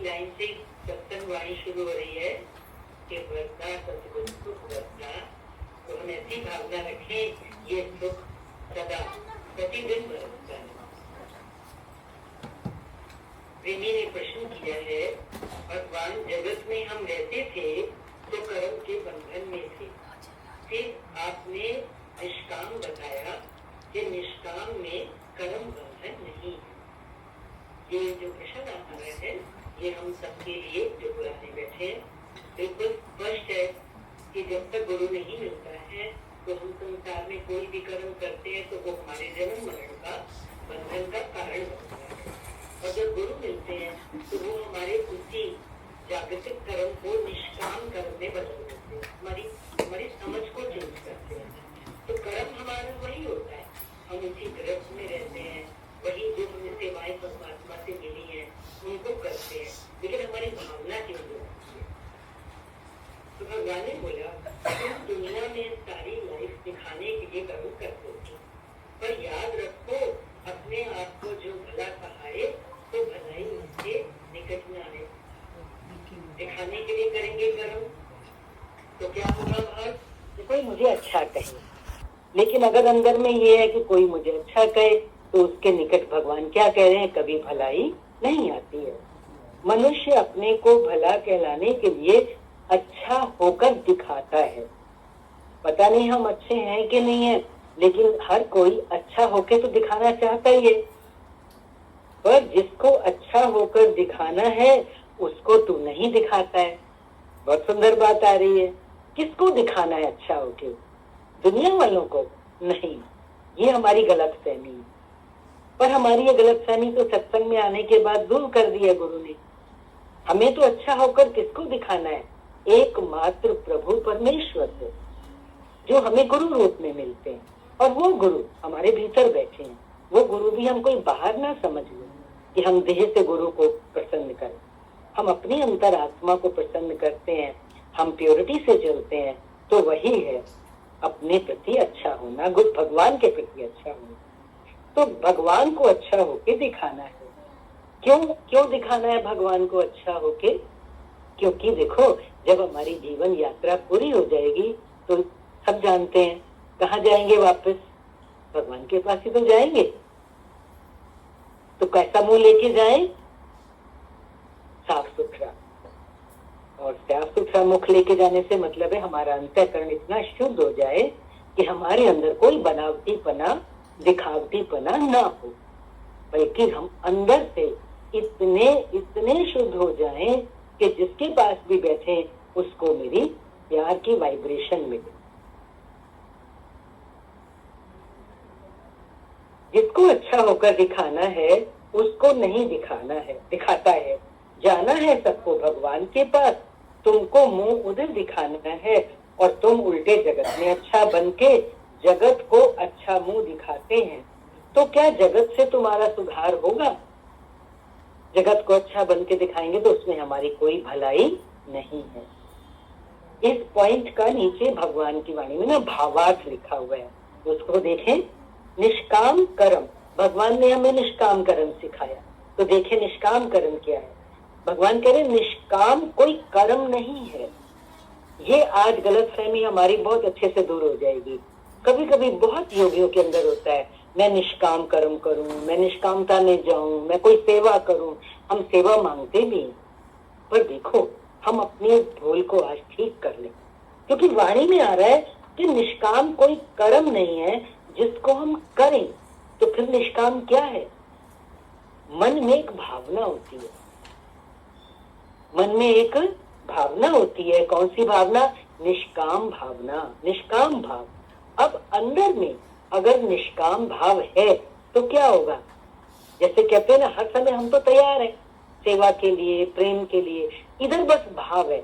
Line से सत्संग वाणी शुरू हो रही है कि वर्षा सतगुरु सुख वर्षा, तो हम ऐसी भावना रखें ये सुख सदा प्रतिदिन बरसता है। प्रेमी ने प्रश्न किया है, भगवान जगत में हम रहते थे तो कर्म के बंधन में थे, फिर आपने निष्काम बताया कि निष्काम में कर्म बंधन नहीं है। ये जो प्रश्न आ रहा है ये हम सबके लिए जो बुलाने बैठे बिल्कुल स्पष्ट है कि जब तक गुरु नहीं मिलता है तो हम संसार में कोई भी कर्म करते हैं तो वो हमारे जन्म मरण का बंधन का कारण बनता है। और जब गुरु मिलते हैं तो वो हमारे उसी जागतिक कर्म को निष्काम कर्म में बदल देते हैं, हमारी समझ को चेंज करते हैं। तो कर्म हमारा वही होता है, हम उसी ग्रस्त में रहते हैं, वही जो हमें सेवाएं परमात्मा से मिली हैं उनको करते हैं, लेकिन हमारी भावना चेंज होती है। तो भगवान ने बोला तुम दुनिया में सारी लाइफ दिखाने के लिए कर्म करते हो, पर याद रखो अपने आप को जो भला कहाए तो भलाई उसके निकट में आए। दिखाने के लिए करेंगे कर्म तो क्या होगा भाग, कोई मुझे अच्छा कहे, लेकिन अगर अंदर में ये है कि कोई मुझे अच्छा कहे तो उसके निकट भगवान क्या कह रहे हैं, कभी भलाई नहीं आती है। मनुष्य अपने को भला कहलाने के लिए अच्छा होकर दिखाता है। पता नहीं हम अच्छे हैं कि नहीं है, लेकिन हर कोई अच्छा होकर तो दिखाना चाहता ही है। पर जिसको अच्छा होकर दिखाना है उसको तू नहीं दिखाता है। बहुत सुंदर बात आ रही है, किसको दिखाना है अच्छा होके? दुनिया वालों को नहीं, ये हमारी गलतफहमी है। पर हमारी ये गलतफहमी तो सत्संग में आने के बाद दूर कर दी है गुरु ने। हमें तो अच्छा होकर किसको दिखाना है? एकमात्र प्रभु परमेश्वर को, जो हमें गुरु रूप में मिलते हैं। और वो गुरु हमारे भीतर बैठे हैं। वो गुरु भी हम कोई बाहर ना समझ ले कि हम देह से गुरु को प्रसन्न करें। हम अपनी अंतरात्मा को प्रसन्न करते हैं, हम प्योरिटी से चलते हैं, तो वही है अपने प्रति अच्छा होना, गुरु भगवान के प्रति अच्छा होना। तो भगवान को अच्छा होके दिखाना है। क्यों दिखाना है भगवान को अच्छा होके? क्योंकि देखो, जब हमारी जीवन यात्रा पूरी हो जाएगी तो सब जानते हैं कहाँ जाएंगे वापस? भगवान के पास ही तो जाएंगे। तो कैसा मुंह लेके जाएं? साफ सुथरा। और साफ सुथरा मुख लेके जाने से मतलब है हमारा अंतःकरण इतना शुद्ध हो जाए कि हमारे अंदर कोई बनावटीपना, दिखावटीपना ना हो, बल्कि हम अंदर से इतने शुद्ध हो जाएं कि जिसके पास भी बैठे उसको मेरी प्यार की वाइब्रेशन मिले। जिसको अच्छा होकर दिखाना है उसको नहीं दिखाना है, दिखाता है। जाना है सबको भगवान के पास, तुमको मुंह उधर दिखाना है और तुम उल्टे जगत में अच्छा बन के जगत को अच्छा मुंह दिखाते हैं। तो क्या जगत से तुम्हारा सुधार होगा? जगत को अच्छा बन के दिखाएंगे तो उसमें हमारी कोई भलाई नहीं है। इस पॉइंट का नीचे भगवान की वाणी में ना भावार्थ लिखा हुआ है, उसको देखें। निष्काम कर्म, भगवान ने हमें निष्काम कर्म सिखाया, तो देखें निष्काम कर्म क्या है। भगवान कह रहे निष्काम कोई कर्म नहीं है। ये आज गलतफहमी हमारी बहुत अच्छे से दूर हो जाएगी। कभी कभी बहुत योगियों के अंदर होता है, मैं निष्काम कर्म करूं, मैं निष्कामता में जाऊं, मैं कोई सेवा करूं। हम सेवा मांगते भी, पर देखो हम अपनी भूल को आज ठीक कर लें, क्योंकि वाणी में आ रहा है कि निष्काम कोई कर्म नहीं है जिसको हम करें। तो फिर निष्काम क्या है? मन में एक भावना होती है, मन में एक भावना होती है। कौन सी भावना? निष्काम भावना, निष्काम भाव। अब अंदर में अगर निष्काम भाव है तो क्या होगा? जैसे कहते हैं ना, हर समय हम तो तैयार हैं सेवा के लिए, प्रेम के लिए, इधर बस भाव है,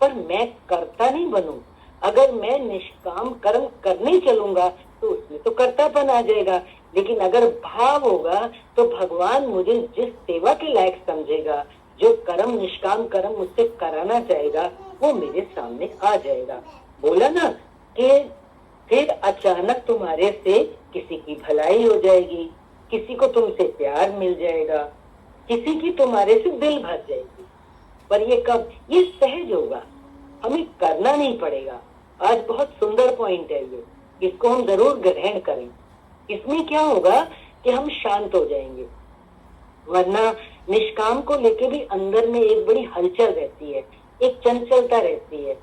पर मैं करता नहीं बनूं। अगर मैं निष्काम कर्म करने चलूंगा तो उसमें तो कर्तापन आ जाएगा, लेकिन अगर भाव होगा तो भगवान मुझे जिस सेवा के लायक समझेगा, जो कर्म निष्काम कर्म मुझसे कराना चाहेगा, वो मेरे सामने आ जाएगा। बोला ना कि फिर अचानक तुम्हारे से किसी की भलाई हो जाएगी, किसी को तुमसे प्यार मिल जाएगा, किसी की तुम्हारे से दिल भर जाएगी। पर ये कब, ये सहज होगा, हमें करना नहीं पड़ेगा। आज बहुत सुंदर पॉइंट है ये, इसको हम जरूर ग्रहण करें। इसमें क्या होगा कि हम शांत हो जाएंगे, वरना निष्काम को लेके भी अंदर में एक बड़ी हलचल रहती है, एक चंचलता रहती है।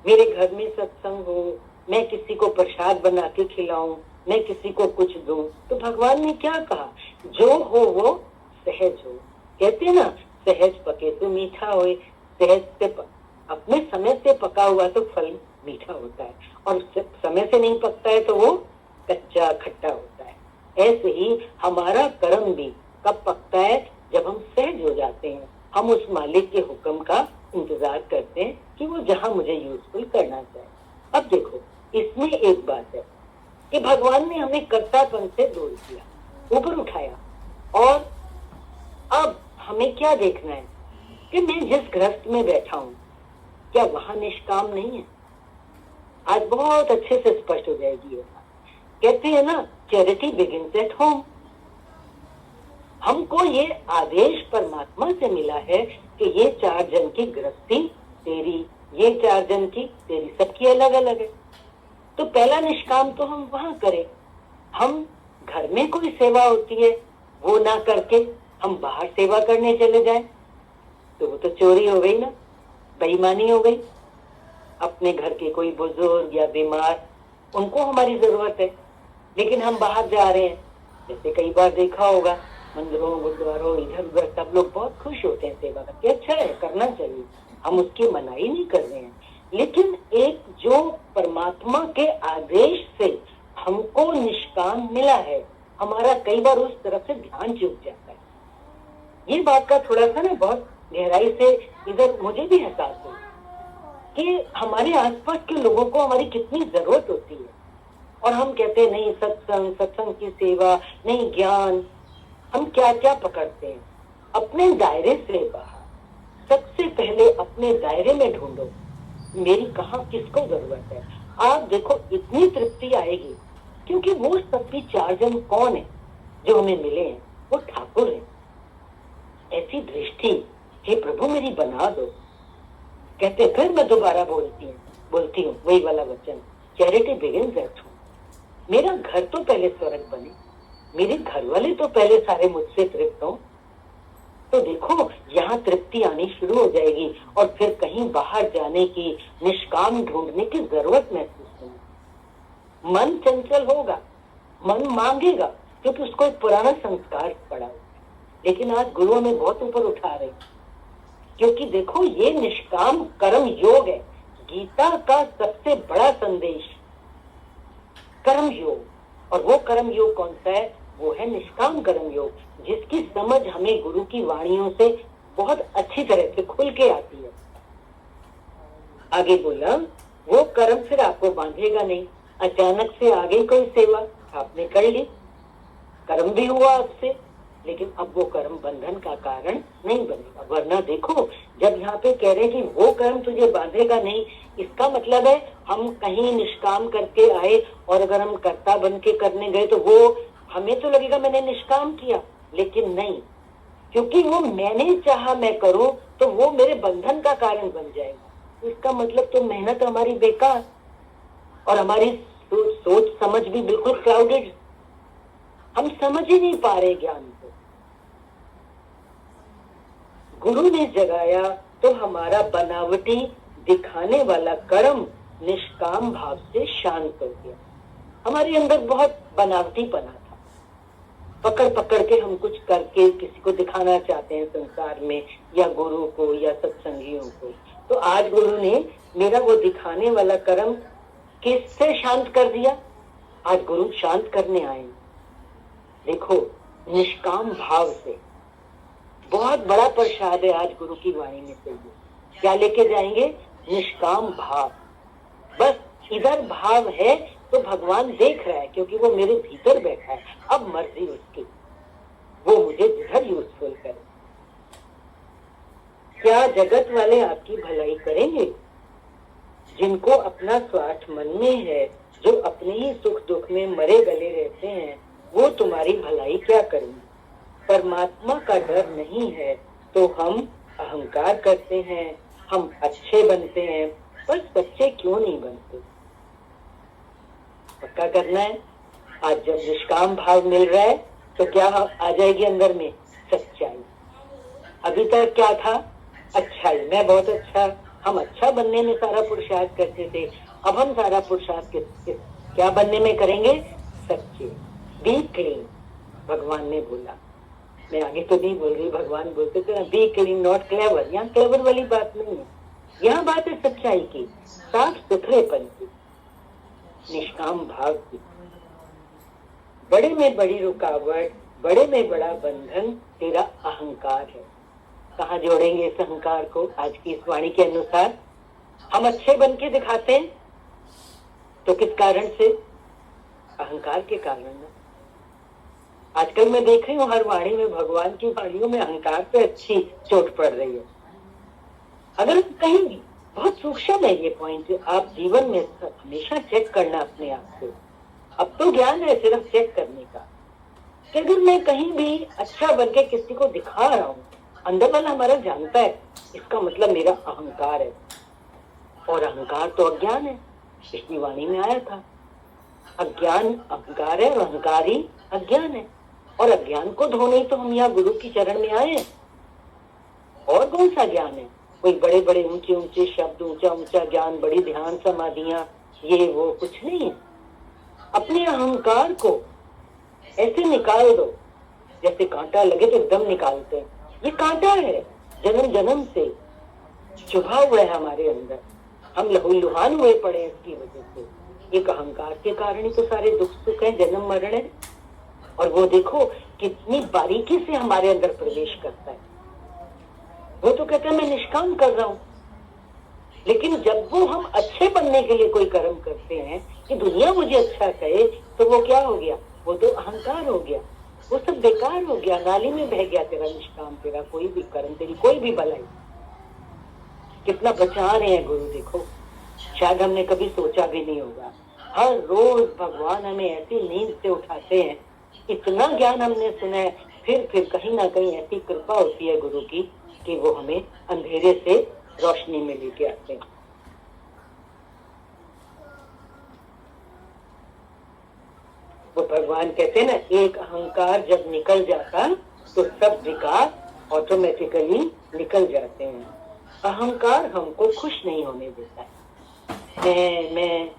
मेरे घर में सत्संग हो, मैं किसी को प्रसाद बना के खिलाऊं, मैं किसी को कुछ दूं, तो भगवान ने क्या कहा, जो हो वो सहज हो। कहते हैं ना, सहज पके तो मीठा होए, सहज से अपने समय से पका हुआ तो फल मीठा होता है, और समय से नहीं पकता है तो वो कच्चा खट्टा होता है। ऐसे ही हमारा कर्म भी कब पकता है, जब हम सहज हो जाते हैं, हम उस मालिक के हुक्म का इंतजार करते हैं कि वो जहां मुझे यूजफुल करना चाहे। अब देखो, इसमें एक बात है कि भगवान ने हमें कर्तापन से दूर किया, ऊपर उठाया, और अब हमें क्या देखना है कि मैं जिस गृहस्थ में बैठा हूं, क्या वहां निष्काम नहीं है। आज बहुत अच्छे से स्पष्ट हो जाएगी ये बात। कहते हैं ना, चैरिटी बिगिंस एट होम। हमको ये आदेश परमात्मा से मिला है कि ये 4 जन की गृहस्थी तेरी, ये 4 जन की तेरी, सबकी अलग अलग है। तो पहला निष्काम तो हम वहां करें। हम घर में कोई सेवा होती है वो ना करके हम बाहर सेवा करने चले जाएं, तो वो तो चोरी हो गई ना, बेईमानी हो गई। अपने घर के कोई बुजुर्ग या बीमार, उनको हमारी जरूरत है, लेकिन हम बाहर जा रहे हैं। जैसे कई बार देखा होगा, मंदिरों गुरुद्वारों इधर उधर सब लोग बहुत खुश होते हैं सेवा करके, अच्छा है, करना चाहिए, हम उसकी मनाही नहीं कर रहे हैं। लेकिन एक जो परमात्मा के आदेश से हमको निष्काम मिला है, हमारा कई बार उस तरफ से ध्यान चूक जाता है। ये बात का थोड़ा सा ना बहुत गहराई से इधर मुझे भी एहसास हुआ कि हमारे आसपास के लोगों को हमारी कितनी जरूरत होती है, और हम कहते हैं नहीं सत्संग, सत्संग की सेवा, नहीं ज्ञान, हम क्या क्या पकड़ते हैं। अपने दायरे से बाहर सबसे पहले अपने दायरे में ढूंढो, मेरी कहाँ किसको जरूरत है। आप देखो इतनी तृप्ति आएगी, क्योंकि वो सबकी 4 जन कौन है जो हमें मिले हैं, वो ठाकुर है। ऐसी दृष्टि, हे प्रभु मेरी बना दो। कहते फिर मैं दोबारा बोलती हूँ वही वाला वचन, चैरिटी बिगिंस एट होम। मेरा घर तो पहले स्वर्ग बने, मेरे घर वाले तो पहले सारे मुझसे तृप्त हो, तो देखो यहाँ तृप्ति आनी शुरू हो जाएगी, और फिर कहीं बाहर जाने की, निष्काम ढूंढने की जरूरत महसूस नहीं। मन चंचल होगा, मन मांगेगा, क्योंकि उसको एक पुराना संस्कार पड़ा है। लेकिन आज गुरु हमें बहुत ऊपर उठा रहे, क्योंकि देखो ये निष्काम कर्म योग है। गीता का सबसे बड़ा संदेश कर्म योग, और वो कर्म योग कौन सा है, वो है निष्काम कर्म योग, जिसकी समझ हमें गुरु की वाणियों से बहुत अच्छी तरह से खुल के आती है। आगे बोला, वो कर्म फिर आपको बांधेगा नहीं। अचानक से आ गई कोई सेवा, आपने कर ली, कर्म भी हुआ आपसे, लेकिन अब वो कर्म बंधन का कारण नहीं बनेगा। वरना देखो, जब यहाँ पे कह रहे हैं कि वो कर्म तुझे बांधेगा नहीं, इसका मतलब है हम कहीं निष्काम करके आए, और अगर हम कर्ता बन के करने गए तो वो हमें तो लगेगा मैंने निष्काम किया, लेकिन नहीं, क्योंकि वो मैंने चाहा मैं करूं तो वो मेरे बंधन का कारण बन जाएगा। इसका मतलब तो मेहनत हमारी बेकार, और हमारी सोच समझ भी बिल्कुल क्लाउडेड, हम समझ ही नहीं पा रहे ज्ञान को। गुरु ने जगाया तो हमारा बनावटी दिखाने वाला कर्म निष्काम भाव से शांत हो गया। हमारे अंदर बहुत बनावटीपना था, पकड़ पकड़ के हम कुछ करके किसी को दिखाना चाहते हैं संसार में, या गुरु को या सत्संगियों को। तो आज गुरु ने मेरा वो दिखाने वाला कर्म किससे शांत कर दिया, आज गुरु शांत करने आए। देखो निष्काम भाव से बहुत बड़ा प्रसाद है आज गुरु की वाणी में से। क्या लेके जाएंगे, निष्काम भाव। बस इधर भाव है तो भगवान देख रहा है, क्योंकि वो मेरे भीतर बैठा है। अब मर्जी उसकी, वो मुझे जिधर यूजफुल करे। क्या जगत वाले आपकी भलाई करेंगे? जिनको अपना स्वार्थ मन में है, जो अपने ही सुख दुख में मरे गले रहते हैं, वो तुम्हारी भलाई क्या करेंगे? परमात्मा का डर नहीं है तो हम अहम अहंकार करते हैं, हम अच्छे बनते हैं, पर सच्चे क्यों नहीं बनते? पक्का करना है। आज जब निष्काम भाव मिल रहा है तो क्या आ जाएगी अंदर में? सच्चाई। अभी तक क्या था? अच्छाई। मैं बहुत अच्छा, हम अच्छा बनने में सारा पुरुषार्थ करते थे। अब हम सारा पुरुषार्थ क्या बनने में करेंगे? सच्चे। बी क्लीन, भगवान ने बोला। मैं आगे तो नहीं बोल रही, भगवान बोलते थे ना, बी क्लीन नॉट क्लेवर। यहाँ क्लेवर वाली बात नहीं है, यहाँ बात है सच्चाई की, साफ सुथरेपन की, निष्काम भाव की। बड़े में बड़ी रुकावट, बड़े में बड़ा बंधन तेरा अहंकार है। कहाँ जोड़ेंगे इस अहंकार को? आज की इस वाणी के अनुसार हम अच्छे बन के दिखाते हैं तो किस कारण से? अहंकार के कारण। आजकल मैं देख रही हूँ हर वाणी में, भगवान की वाणियों में अहंकार पे अच्छी चोट पड़ रही है। अगर कहीं भी बहुत सूक्ष्म है ये पॉइंट, आप जीवन में हमेशा चेक करना अपने आप को। अब तो ज्ञान है सिर्फ चेक करने का कि अगर मैं कहीं भी अच्छा बन के किसी को दिखा रहा हूँ, अंदर वाला हमारा जानता है, इसका मतलब मेरा अहंकार है। और अहंकार तो अज्ञान है, पिछली वाणी में आया था। अज्ञान अहंकार है और अहंकार ही अज्ञान है। और अज्ञान को धोने तो हम यहाँ गुरु की चरण में आए हैं। और कौन सा ज्ञान है? कोई बड़े बड़े ऊंचे ऊंचे शब्द, ऊंचा ऊंचा ज्ञान, बड़ी ध्यान समाधियां, ये वो कुछ नहीं है। अपने अहंकार को ऐसे निकाल दो जैसे कांटा लगे तो एकदम निकालते हैं। ये कांटा है, जन्म जन्म से चुभा हुआ है हमारे अंदर, हम लहूलुहान हुए पड़े हैं इसकी वजह से। एक अहंकार के कारण ही तो सारे दुख सुख है, जन्म मरण है। और वो देखो कितनी बारीकी से हमारे अंदर प्रवेश करता है। वो तो कहता है मैं निष्काम कर रहा हूं, लेकिन जब वो हम अच्छे बनने के लिए कोई कर्म करते हैं कि दुनिया मुझे अच्छा कहे, तो वो क्या हो गया? वो तो अहंकार हो गया, वो सब बेकार हो गया, नाली में बह गया तेरा निष्काम, तेरा कोई भी कर्म, तेरी कोई भी भलाई। कितना बचा रहे हैं गुरु देखो, शायद हमने कभी सोचा भी नहीं होगा। हर रोज भगवान हमें ऐसी नींद से उठाते हैं, इतना ज्ञान हमने सुना है, फिर कहीं ना कहीं ऐसी कृपा होती है गुरु की कि वो हमें अंधेरे से रोशनी में लेके आते हैं। वो भगवान कहते हैं ना, एक अहंकार जब निकल जाता तो सब विकार ऑटोमेटिकली निकल जाते हैं। अहंकार हमको खुश नहीं होने देता है। मैं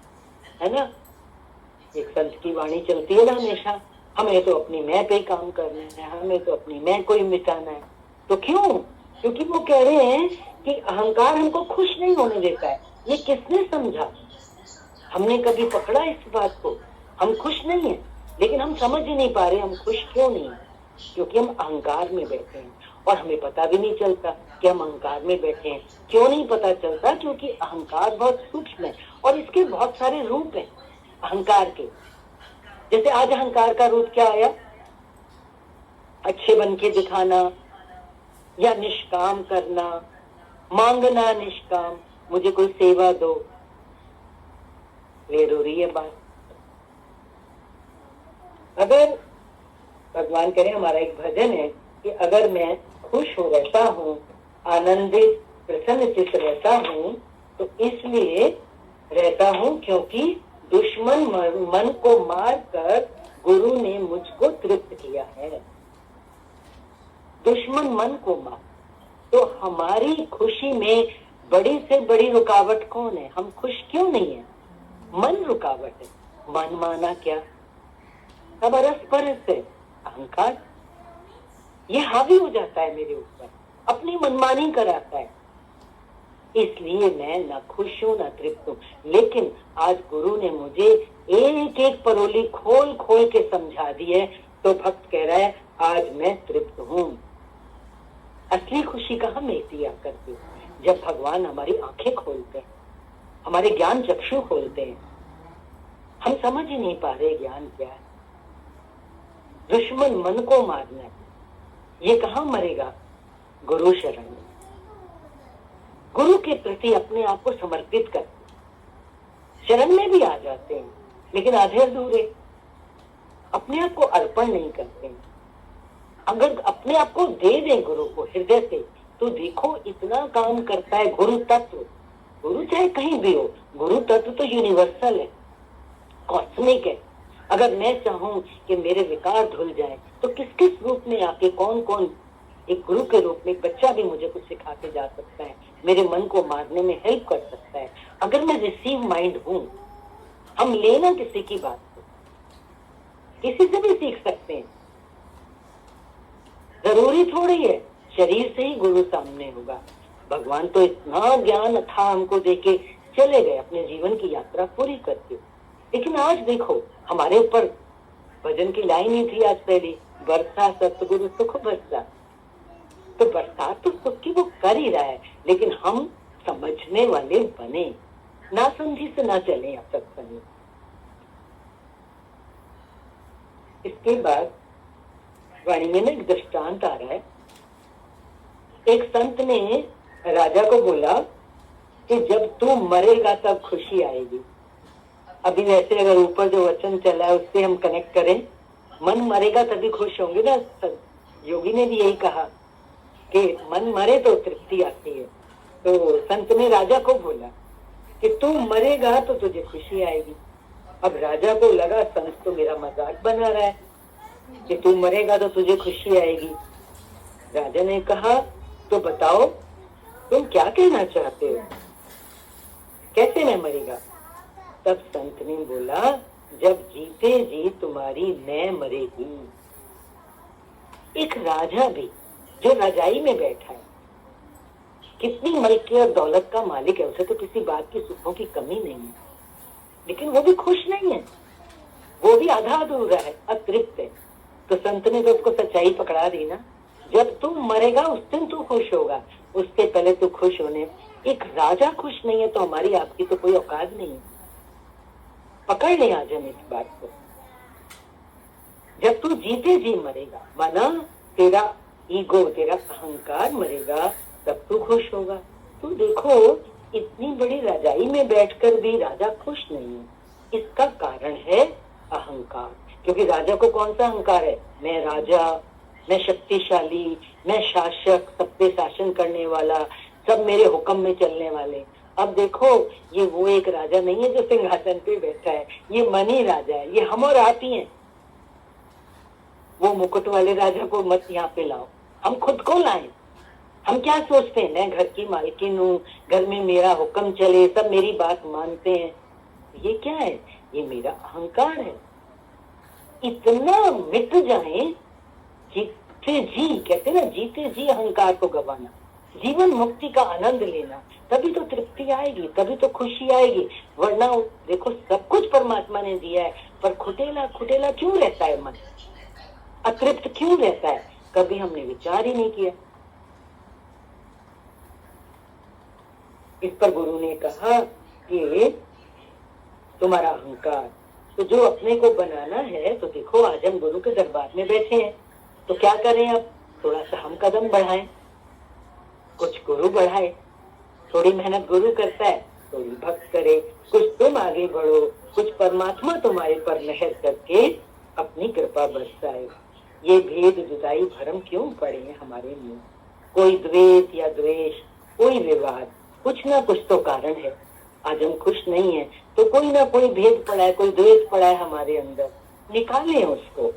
है ना, एक संत की वाणी चलती है ना हमेशा, हमें तो अपनी मैं पे काम करना है, हमें तो अपनी मैं को ही मिटाना है। तो क्यों? क्योंकि वो कह रहे हैं कि अहंकार हमको खुश नहीं होने देता है। ये किसने समझा? हमने कभी पकड़ा इस बात को? हम खुश नहीं है, लेकिन हम समझ ही नहीं पा रहे हम खुश क्यों नहीं है। क्योंकि हम अहंकार में बैठे हैं और हमें पता भी नहीं चलता कि हम अहंकार में बैठे हैं। क्यों नहीं पता चलता? क्योंकि अहंकार बहुत सूक्ष्म है और इसके बहुत सारे रूप हैं अहंकार के। जैसे आज अहंकार का रूप क्या आया? अच्छे बन के दिखाना या निष्काम करना, मांगना निष्काम, मुझे कोई सेवा दो। क्लियर हो रही है बात? अगर भगवान करें, हमारा एक भजन है कि अगर मैं खुश हो रहता हूँ, आनंदित प्रसन्न चित्त रहता हूँ, तो इसलिए रहता हूँ क्योंकि दुश्मन मन को मार कर गुरु ने मुझको तृप्त किया है। दुश्मन मन को मार, तो हमारी खुशी में बड़ी से बड़ी रुकावट कौन है? हम खुश क्यों नहीं है? मन रुकावट है। मन माना क्या? सब अरस परस है अहंकार, ये हावी हो जाता है मेरे ऊपर, अपनी मनमानी कराता है। इसलिए मैं ना खुश हूं ना तृप्त हूं। लेकिन आज गुरु ने मुझे एक एक परोली खोल खोल के समझा दी है, तो भक्त कह रहा है आज मैं तृप्त हूं। असली खुशी कहाँ मिलती है? करती जब भगवान हमारी आंखें खोलते हैं, हमारे ज्ञान चक्षु खोलते हैं। हम समझ ही नहीं पा रहे ज्ञान क्या है। दुश्मन मन को मारना है, ये कहाँ मरेगा? गुरु शरण में। गुरु के प्रति अपने आप को समर्पित कर, शरण में भी आ जाते हैं लेकिन आधे अधूरे, अपने आप को अर्पण नहीं करते हैं। अगर अपने आप को दे दें गुरु को हृदय से, तो देखो इतना काम करता है गुरु तत्व। गुरु चाहे कहीं भी हो, गुरु तत्व तो यूनिवर्सल है, कॉस्मिक है। अगर मैं चाहूं कि मेरे विकार धुल जाए तो किस किस रूप में आके कौन कौन, एक गुरु के रूप में एक बच्चा भी मुझे कुछ सिखा के जा सकता है, मेरे मन को मारने में हेल्प कर सकता है, अगर मैं रिसीव माइंड हूं। हम लेना किसी की बात को, किसी से भी सीख सकते हैं, जरूरी थोड़ी है शरीर से ही गुरु सामने होगा। भगवान तो इतना ज्ञान था हमको देके चले गए, अपने जीवन की यात्रा पूरी करके। लेकिन आज देखो हमारे ऊपर भजन की लाइन ही थी आज पहले, बरसा सतगुरु सुख बरसा। तो बरसात तो सुख की वो कर ही रहा है, लेकिन हम समझने वाले बने, ना समझी से ना चले अब तक बने। इसके बाद वाणी में ना एक दृष्टांत आ रहा है। एक संत ने राजा को बोला कि जब तू मरेगा तब खुशी आएगी। अभी वैसे अगर ऊपर जो वचन चला है उससे हम कनेक्ट करें, मन मरेगा तभी खुश होंगे ना। योगी ने भी यही कहा कि मन मरे तो तृप्ति आती है। तो संत ने राजा को बोला कि तू मरेगा तो तुझे खुशी आएगी। अब राजा को लगा संत तो मेरा मजाक बना रहा है कि तू मरेगा तो तुझे खुशी आएगी। राजा ने कहा तो बताओ तुम क्या कहना चाहते हो, कैसे मैं मरेगा? तब संत ने बोला जब जीते जी तुम्हारी मैं मरेगी। एक राजा भी जो रजाई में बैठा है, कितनी मलकी और दौलत का मालिक है, उसे तो किसी बात की सुखों की कमी नहीं है, लेकिन वो भी खुश नहीं है, वो भी आधा अधूरा है, अतृप्त है। तो संत ने तो उसको सच्चाई पकड़ा दी ना, जब तू मरेगा उस दिन तू खुश होगा, उसके पहले तू खुश होने। एक राजा खुश नहीं है तो हमारी आपकी तो कोई औकात नहीं है। पकड़ ले आज हम इस बात को। जब तू जीते जी मरेगा, माना तेरा ईगो, तेरा अहंकार मरेगा, तब तू खुश होगा। तू देखो इतनी बड़ी रजाई में बैठकर भी राजा खुश नहीं है। इसका कारण है अहंकार। क्योंकि राजा को कौन सा अहंकार है? मैं राजा, मैं शक्तिशाली, मैं शासक, सब पे शासन करने वाला, सब मेरे हुक्म में चलने वाले। अब देखो ये वो एक राजा नहीं है जो सिंहासन पे बैठा है, ये मन ही राजा है, ये हम और आप ही हैं। वो मुकुट वाले राजा को मत यहाँ पे लाओ, हम खुद को लाएं। हम क्या सोचते हैं, मैं घर की मालकिन हूँ, घर में मेरा हुक्म चले, सब मेरी बात मानते हैं। ये क्या है? ये मेरा अहंकार है। इतना मिट जाए, जीते जी, कहते ना जीते जी अहंकार को गवाना, जीवन मुक्ति का आनंद लेना, तभी तो तृप्ति आएगी, तभी तो खुशी आएगी। वरना देखो सब कुछ परमात्मा ने दिया है, पर खुटेला खुटेला क्यों रहता है मन, अतृप्त क्यों रहता है? कभी हमने विचार ही नहीं किया। इस पर गुरु ने कहा कि तुम्हारा अहंकार, तो जो अपने को बनाना है, तो देखो आज हम गुरु के दरबार में बैठे हैं, तो क्या करें? अब थोड़ा सा हम कदम बढ़ाएं, कुछ गुरु बढ़ाए, थोड़ी मेहनत गुरु करता है, थोड़ी भक्त करे, कुछ तुम आगे बढ़ो, कुछ परमात्मा तुम्हारे पर मेहर करके अपनी कृपा बरसाए। ये भेद जुदाई भरम क्यों पड़े हैं हमारे में? कोई द्वेष या द्वेष, कोई विवाद, कुछ ना कुछ तो कारण है। आज हम खुश नहीं है तो कोई ना कोई भेद पड़ा है, कोई द्वेष पड़ा है हमारे अंदर, निकालें उसको।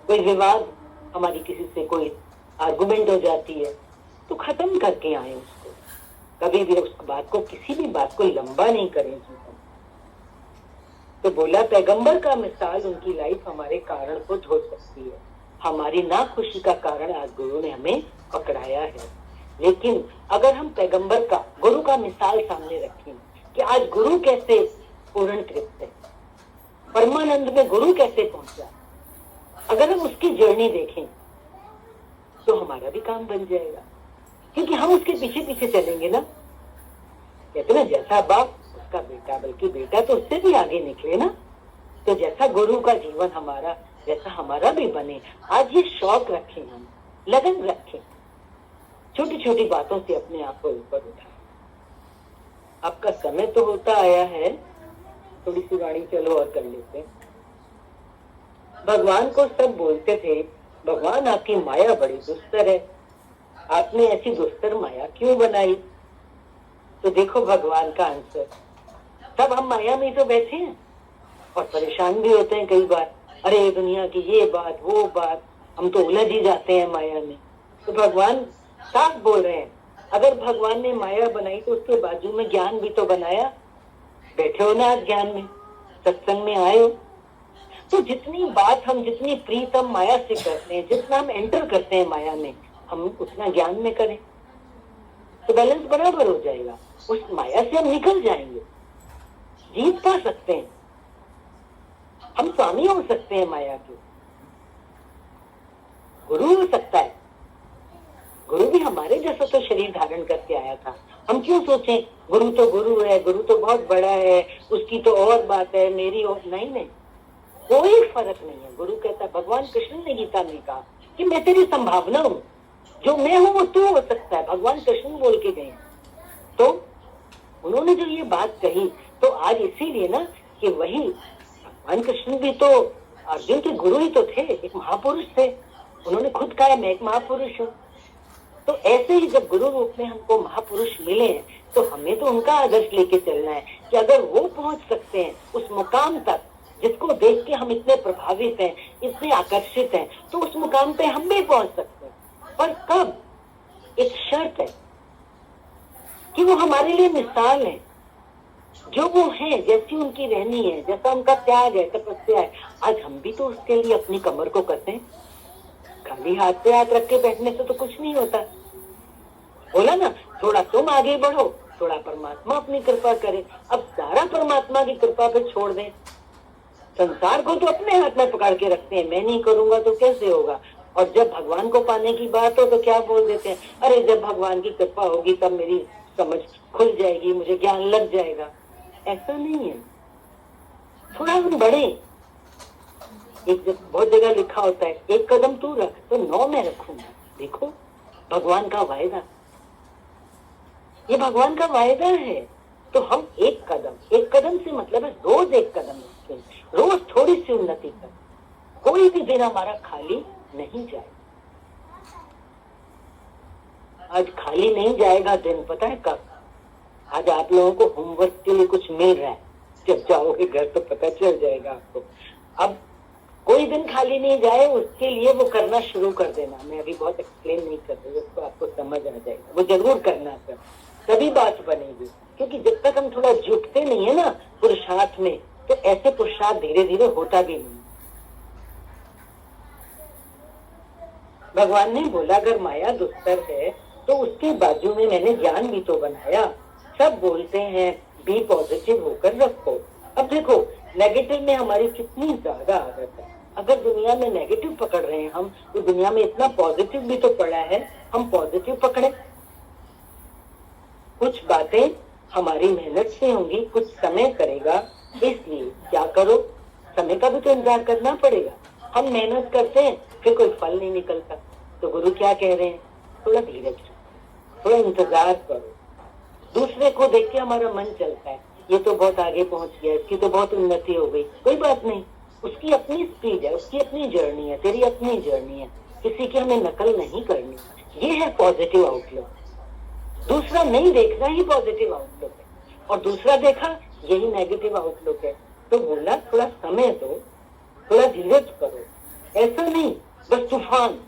कोई विवाद, हमारी किसी से कोई आर्गुमेंट हो जाती है तो खत्म करके आए उसको। कभी भी उस बात को, किसी भी बात को लंबा नहीं करें जीवन। तो बोला पैगंबर का मिसाल उनकी लाइफ हमारे कारण को धो सकती है। हमारी ना खुशी का कारण आज गुरु ने हमें पकड़ाया है। लेकिन अगर हम पैगंबर का, गुरु का मिसाल सामने रखें कि आज गुरु कैसे पूर्ण तृप्त है, परमानंद में गुरु कैसे पहुंचा, अगर हम उसकी जर्नी देखें तो हमारा भी काम बन जाएगा। क्योंकि हम उसके पीछे पीछे चलेंगे ना। कहते ना जैसा बाप उसका बेटा, बल्कि बेटा तो उससे भी आगे निकले ना। तो जैसा गुरु का जीवन हमारा, जैसा हमारा भी बने। आज ये शौक रखें, हम लगन रखें, छोटी छोटी बातों से अपने आप को ऊपर उठाएं। आपका समय तो होता आया है, थोड़ी सी वाणी चलो और कर लेते हैं। भगवान को सब बोलते थे भगवान आपकी माया बड़ी दुस्तर है, आपने ऐसी दुस्तर माया क्यों बनाई? तो देखो भगवान का आंसर, तब हम माया में तो बैठे हैं और परेशान भी होते हैं कई बार। अरे दुनिया की ये बात वो बात, हम तो उलझ ही जाते हैं माया में। तो भगवान साफ बोल रहे हैं, अगर भगवान ने माया बनाई तो उसके बाजू में ज्ञान भी तो बनाया। बैठे हो ना आज ज्ञान में, सत्संग में आए हो, तो जितनी बात हम जितनी प्रीतम माया से करते हैं, जितना हम एंटर करते हैं माया में, हम उतना ज्ञान में करें तो बैलेंस बराबर हो जाएगा। उस माया से हम निकल जाएंगे, जीत पा सकते हैं, हम स्वामी हो सकते हैं माया के। गुरु हो सकता है, गुरु भी हमारे जैसा तो शरीर धारण करके आया था। हम क्यों सोचें गुरु तो गुरु है, गुरु तो बहुत बड़ा है, उसकी तो और बात है, मेरी और नहीं। नहीं, कोई फर्क नहीं है। गुरु कहता है, भगवान कृष्ण ने गीता में कहा कि मैं तेरी संभावना हूँ, जो मैं हूँ वो तू हो सकता है। भगवान कृष्ण बोल के गए। तो उन्होंने जो ये बात कही, तो आज इसीलिए ना कि वही भगवान कृष्ण भी तो अर्जुन के गुरु ही तो थे, एक महापुरुष थे। उन्होंने खुद कहा मैं एक महापुरुष हूँ। तो ऐसे ही जब गुरु रूप में हमको महापुरुष मिले हैं, तो हमें तो उनका आदर्श लेके चलना है कि अगर वो पहुंच सकते हैं उस मुकाम तक जिसको देख के हम इतने प्रभावित हैं, इतने आकर्षित हैं, तो उस मुकाम पे हम भी पहुंच सकते हैं। पर कब? एक शर्त है कि वो हमारे लिए मिसाल है, जो वो है, जैसी उनकी रहनी है, जैसा उनका त्याग है, तपस्या है। आज हम भी तो उसके लिए अपनी कमर को करते हैं। खाली हाथ पे हाथ रख के बैठने से तो कुछ नहीं होता। बोला ना, थोड़ा तुम आगे बढ़ो, थोड़ा परमात्मा अपनी कृपा करे। अब सारा परमात्मा की कृपा पे छोड़ दें, संसार को तो अपने हाथ में पकड़ के रखते हैं, मैं नहीं करूंगा तो कैसे होगा। और जब भगवान को पाने की बात हो तो क्या बोल देते हैं, अरे जब भगवान की कृपा होगी तब मेरी समझ खुल जाएगी, मुझे ज्ञान लग जाएगा। ऐसा नहीं है, थोड़ा हम बढ़े। एक बहुत जगह लिखा होता है, एक कदम तू रख तो 9 मैं रखूंगा। देखो भगवान का वायदा, ये भगवान का वायदा है। तो हम एक कदम से मतलब है रोज एक कदम रखें, रोज थोड़ी सी उन्नति कर। कोई भी दिन हमारा खाली नहीं जाए। आज खाली नहीं जाएगा दिन, पता है कब? आज आप लोगों को होमवर्क के लिए कुछ मिल रहा है, जब जाओगे घर तो पता चल जाएगा आपको। अब कोई दिन खाली नहीं जाए, उसके लिए वो करना शुरू कर देना। मैं अभी बहुत एक्सप्लेन नहीं कर रही, उसको आपको समझ आ जाएगा। वो जरूर करना सर, तभी बात बनेगी। क्योंकि जब तक हम थोड़ा जुटते नहीं है ना पुरुषार्थ में, तो ऐसे पुरुषार्थ धीरे धीरे होता भी नहीं। भगवान ने बोला अगर माया दुस्तर है तो उसके बाजू में मैंने ज्ञान भी तो बनाया। सब बोलते हैं बी पॉजिटिव होकर रखो। अब देखो नेगेटिव में हमारी कितनी ज्यादा आदत है। अगर दुनिया में नेगेटिव पकड़ रहे हैं हम, तो दुनिया में इतना पॉजिटिव भी तो पड़ा है, हम पॉजिटिव पकड़े। कुछ बातें हमारी मेहनत से होंगी, कुछ समय करेगा, इसलिए क्या करो, समय का भी तो इंतजार करना पड़ेगा। हम मेहनत करते हैं फिर कोई फल नहीं निकलता, तो गुरु क्या कह रहे हैं, थोड़ा धीरज, थोड़ा इंतजार करो। दूसरे को देख के हमारा मन चलता है, ये तो बहुत आगे पहुंच गया, इसकी तो बहुत उन्नति हो गई। कोई बात नहीं, उसकी अपनी स्पीड है, उसकी अपनी जर्नी है, तेरी अपनी जर्नी है, किसी की हमें नकल नहीं करनी। ये है पॉजिटिव आउटलुक। दूसरा नहीं देखना ही पॉजिटिव आउटलुक है, और दूसरा देखा यही नेगेटिव आउटलुक है। तो बोला थोड़ा समय दो, थोड़ा धीरज करो। ऐसा नहीं बस तूफान,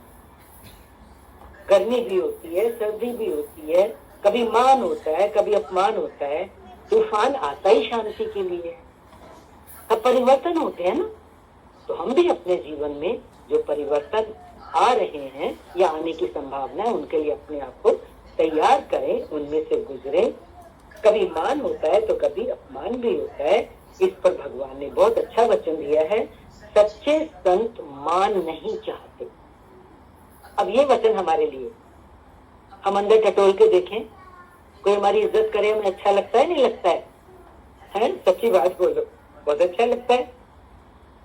गर्मी भी होती है, सर्दी भी होती है, कभी मान होता है, कभी अपमान होता है। तूफान आता ही शांति के लिए, अब परिवर्तन होते हैं ना। तो हम भी अपने जीवन में जो परिवर्तन आ रहे हैं या आने की संभावना है, उनके लिए अपने आप को तैयार करें, उनमें से गुजरे। कभी मान होता है तो कभी अपमान भी होता है। इस पर भगवान ने बहुत अच्छा वचन दिया है, सच्चे संत मान नहीं चाहते। अब ये वचन हमारे लिए, हम अंदर टटोल के देखें, कोई हमारी इज्जत करे हमें अच्छा लगता है, नहीं लगता है? सच्ची बात बोलो, बहुत अच्छा लगता है।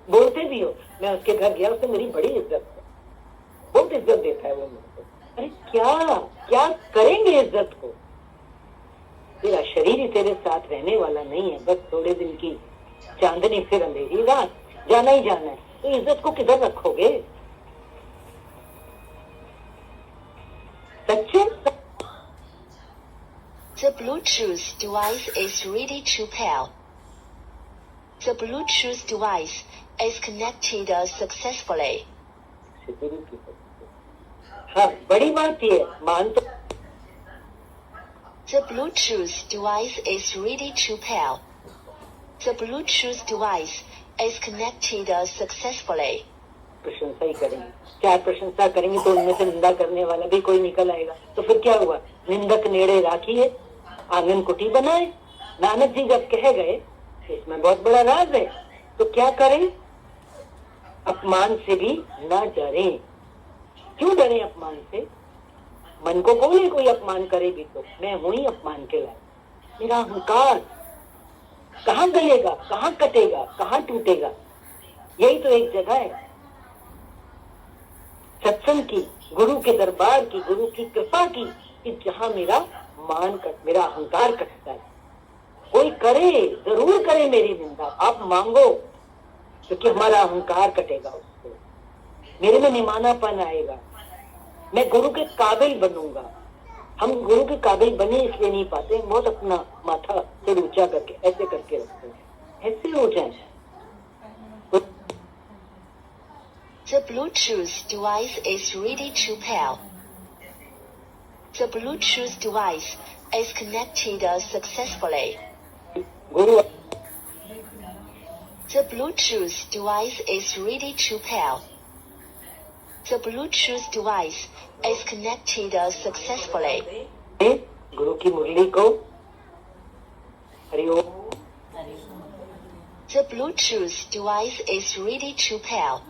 बोलते भी हो, मैं उसके घर गया, उसने मेरी बड़ी इज्जत है, बहुत इज्जत देता है वो मुझको। अरे क्या क्या करेंगे इज्जत को? तेरा शरीर ही तेरे साथ रहने वाला नहीं है, बस थोड़े दिन की चांदनी, फिर अंधेरी रात, जाना ही जाना है। तो इज्जत को किधर रखोगे? The Bluetooth device is ready to pair. The Bluetooth device is connected successfully. हाँ, बड़ी बात ये मान तो The Bluetooth device is ready to pair. The Bluetooth device is connected successfully. प्रशंसा ही करेंगे। चार प्रशंसा करेंगे तो उनमें से निंदा करने वाला भी कोई निकल आएगा। तो फिर क्या हुआ? निंदक नेड़े राखिए, आंगन कुटी बनाए। नानक जी जब कह गए इसमें बहुत बड़ा राज है, तो क्या करें? अपमान से भी ना डरें। क्यों डरे अपमान से? मन को बोले कोई अपमान करे भी तो मैं हूं ही अपमान के लायक। मेरा अहंकार कहाँ गलेगा, कहाँ कटेगा, कहाँ टूटेगा? यही तो एक जगह है सत्संग की, गुरु के दरबार की, गुरु की कृपा की, कि जहाँ मेरा मेरा अहंकार कटता है। कोई करे, जरूर करे मेरी निंदा, आप मांगो, क्योंकि हमारा अहंकार कटेगा उससे, मेरे में निमानापन आएगा, मैं गुरु के काबिल बनूंगा। हम गुरु के काबिल बने इसलिए नहीं पाते, बहुत अपना माथा सिर ऊंचा करके ऐसे करके रखते हैं, ऐसे हो जाए। The Bluetooth device is ready to pair. The Bluetooth device is connected successfully. Guru The Bluetooth device is ready to pair. The Bluetooth device is connected successfully. गुरु की मुरली को Hariom. The Bluetooth device is ready to pair.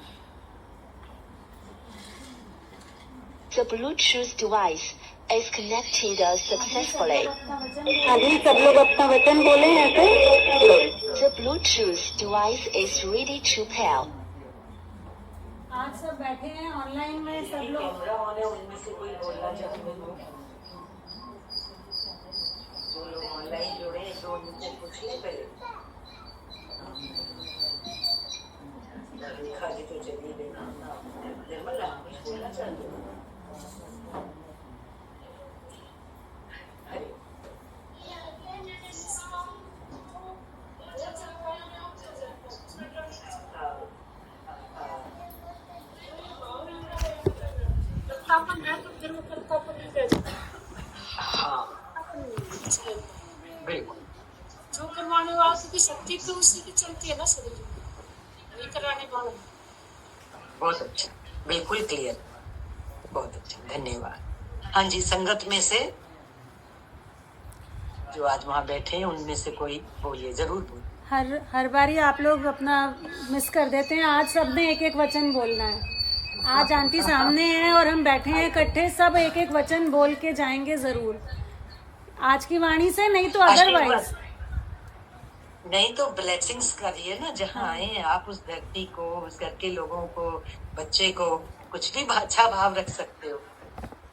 The Bluetooth device is connected successfully. अभी सब लोग अपना वचन बोले ऐसे। The Bluetooth device is ready to pair. आज सब बैठे हैं ऑनलाइन में, सब लोग उनमें से कोई बोलना चाहते हो? जो लोग ऑनलाइन जुड़े हैं तो उनसे पूछ ले पहले। खाली तो चलिए देखा निर्मल, आप कुछ बोलना चाहते हो? बिल्कुल, जो करवाने वाला की शक्ति तो उसी की चलती है ना शरीर में, वही कराने वाला। बहुत अच्छा, बिल्कुल क्लियर, बहुत अच्छा, धन्यवाद। हाँ जी, संगत में से जो आज वहाँ बैठे हैं उनमें से कोई बोलिए, जरूर बोलिए। हर बारी आप लोग अपना मिस कर देते हैं। आज सबने एक एक वचन बोलना है। आज आंटी सामने हैं और हम बैठे हैं इकट्ठे, सब एक एक वचन बोल के जाएंगे जरूर आज की वाणी से, नहीं तो अदरवाइज नहीं तो ब्लेसिंग्स करिए ना। जहाँ आए हैं आप, उस धरती को, उस घर के लोगों को, बच्चे को, कुछ भी अच्छा भाव रख सकते हो।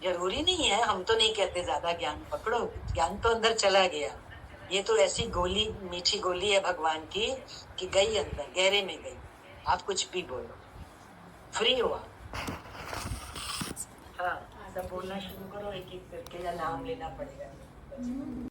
जरूरी नहीं है, हम तो नहीं कहते ज्यादा ज्ञान पकड़ो, ज्ञान तो अंदर चला गया। ये तो ऐसी गोली, मीठी गोली है भगवान की कि गई अंदर, गहरे में गई। आप कुछ भी बोलो, फ्री हो आप। हाँ, सब बोलना शुरू करो एक एक करके, या नाम लेना पड़ेगा।